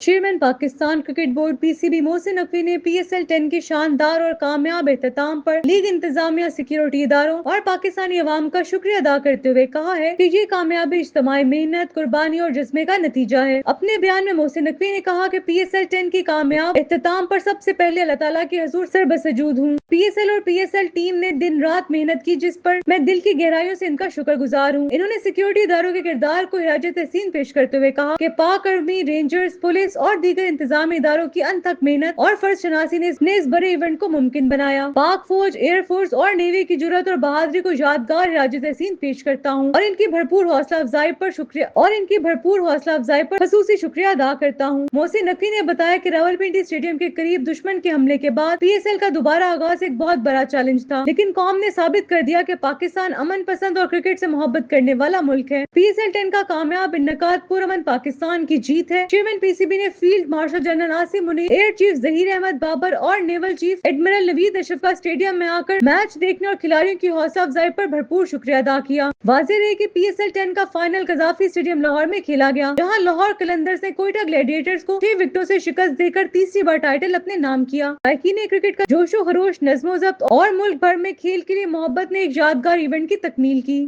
Chairman Pakistan cricket board PCB Mohsin Naqvi ने PSL 10 के शानदार और कामयाब एहतमाम पर लीग इंतजामिया, सिक्योरिटी इदारों और पाकिस्तानी अवाम का शुक्रिया अदा करते हुए कहा है कि ये कामयाबी इज्तिमाई मेहनत, कुर्बानी और जिस्मे का नतीजा है। अपने बयान में मोहसिन नकवी ने कहा कि PSL 10 की कामयाब एहतमाम पर सबसे पहले अल्लाह ताला के हुजूर सरबसजूद हूँ। PSL और PSL टीम ने दिन रात मेहनत की, जिस पर मैं दिल की गहराइयों से इनका शुक्रगुजार हूँ। इन्होंने सिक्योरिटी इदारों के किरदार को खिराज तहसीन पेश करते हुए कहा कि पाक आर्मी, रेंजर्स, पुलिस और दीगर इंतजामी इदारों की अनथक मेहनत और फर्ज शनासी ने इस बड़े इवेंट को मुमकिन बनाया। पाक फौज, एयर फोर्स और नेवी की जुर्रत और बहादुरी को यादगार खिराज तहसीन पेश करता हूँ और इनकी भरपूर हौसला अफजाई पर खसूसी शुक्रिया अदा करता हूँ। मोहसिन नकवी ने बताया कि रावलपिंडी स्टेडियम के करीब दुश्मन के हमले के बाद PSL का दोबारा आगाज एक बहुत बड़ा चैलेंज था, लेकिन कौम ने साबित कर दिया कि पाकिस्तान अमन पसंद और क्रिकेट से मोहब्बत करने वाला मुल्क है। PSL 10 का कामयाब इन्नेकाद पुरअमन पाकिस्तान की जीत है। चेयरमैन PCB ने field marshal general Asim Munir, air chief Zaheer Ahmed Babar और naval chief admiral Naveed Ashraf का स्टेडियम में आकर मैच देखने और खिलाड़ियों की हौसला अफजाई पर भरपूर शुक्रिया अदा किया। वाज़ेह रहे कि PSL 10 का फाइनल कजाफी स्टेडियम लाहौर में खेला गया, जहां लाहौर कलंदर्स ने कोयटा ग्लैडिएटर्स को 6 विकेटों से शिकस्त देकर तीसरी बार टाइटल अपने नाम किया। तायकीन क्रिकेट का जोशो खरोश, नज़्मो ज़ब्त और मुल्क भर में खेल के लिए मोहब्बत ने एक यादगार इवेंट की तकमील की।